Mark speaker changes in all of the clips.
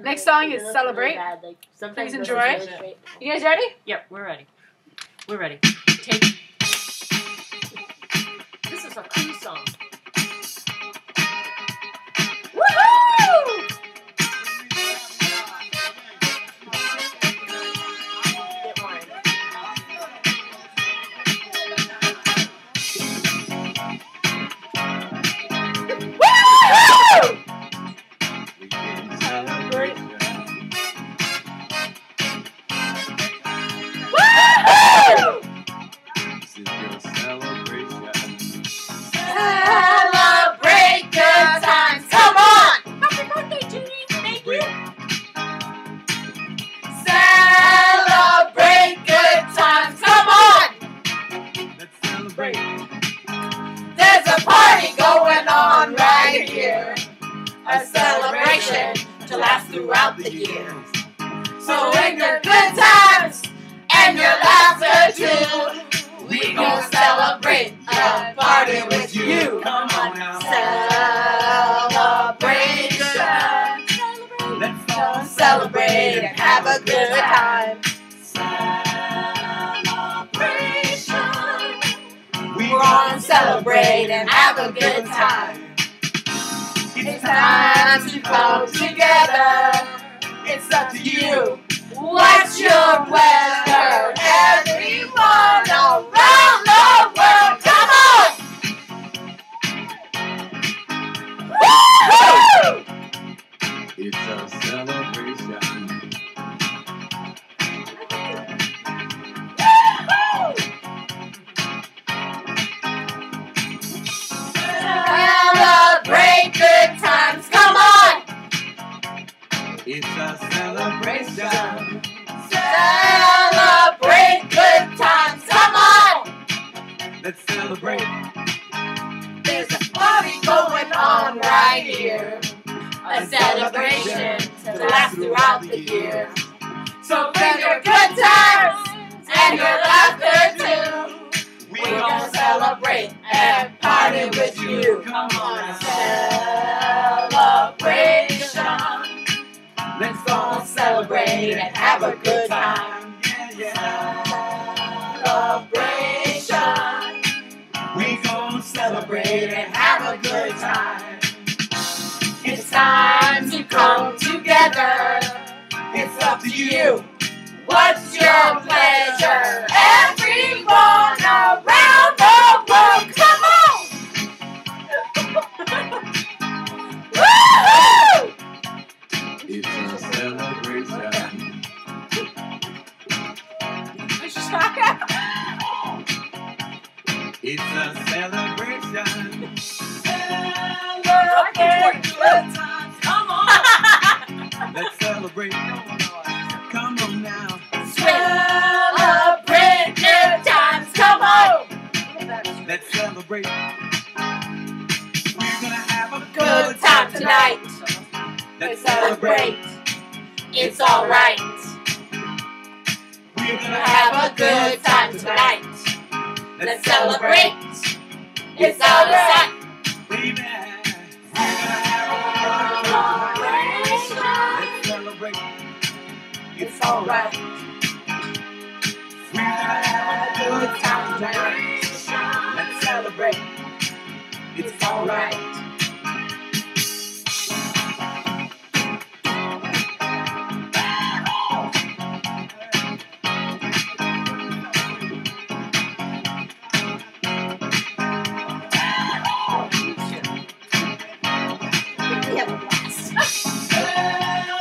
Speaker 1: Next song is Celebrate. Please enjoy. You guys ready?
Speaker 2: Yep, we're ready. We're ready. Take. This is a cool song.
Speaker 1: Woohoo! Celebrate good times. Come on! Happy birthday, Judy. Thank you. Celebrate good times. Come on!
Speaker 3: Let's celebrate.
Speaker 1: There's a party going on right here. A celebration to last throughout the year. So in your good times and your laughter too, we gon' celebrate a party with you.
Speaker 3: Come on now.
Speaker 1: Celebration.
Speaker 3: Let's all
Speaker 1: Celebrate and have a good time. Celebration.
Speaker 3: We
Speaker 1: We're gonna celebrate and have a good time. It's time to come together. It's up to you. What's your pleasure? Everyone around the world, come on! Woo-hoo!
Speaker 3: It's a celebration.
Speaker 1: Celebrate good times, come on!
Speaker 3: It's a celebration.
Speaker 1: Celebrate good times, come on!
Speaker 3: Let's celebrate.
Speaker 1: There's a party going on right here. A celebration to last throughout the year. So bring your good times and your laughter too. We're gonna celebrate and party with you. Come on, celebration.
Speaker 3: Let's
Speaker 1: Gonna celebrate and have a good time. Celebration.
Speaker 3: We gon'
Speaker 1: Celebrate and have a good time. It's time to come together. It's up to you. What's your pleasure? Everyone around the world, come on! Woo-hoo!
Speaker 3: It's a celebration. It's a celebration.
Speaker 1: Celebrate good times, come on!
Speaker 3: Let's celebrate. Come on now.
Speaker 1: Celebrate good times, come on!
Speaker 3: Let's celebrate. We're gonna have a
Speaker 1: Good time tonight.
Speaker 3: Let's
Speaker 1: Celebrate. It's alright.
Speaker 3: We're gonna
Speaker 1: Have a good time tonight. Let's celebrate. It's alright.
Speaker 3: Baby. We're gonna have a
Speaker 1: Celebration.
Speaker 3: Let's celebrate.
Speaker 1: It's alright.
Speaker 3: We're gonna have a
Speaker 1: Good time tonight.
Speaker 3: Let's celebrate.
Speaker 1: It's alright.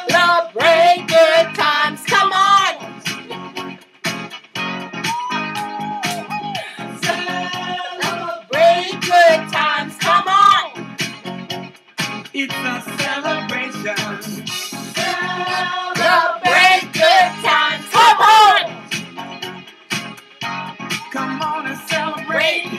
Speaker 1: Celebrate good times, come on! Celebrate good times, come on!
Speaker 3: It's a celebration.
Speaker 1: Celebrate good times, come on!
Speaker 3: Come on and celebrate.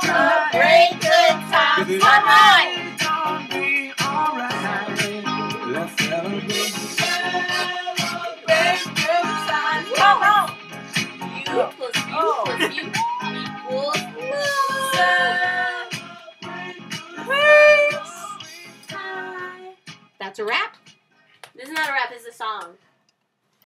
Speaker 1: Celebrate good times, come on!
Speaker 3: It's gonna be alright. Let's celebrate.
Speaker 1: Celebrate good times, come on! You plus you plus you equals love. That's a wrap. This is not a rap. This is a song.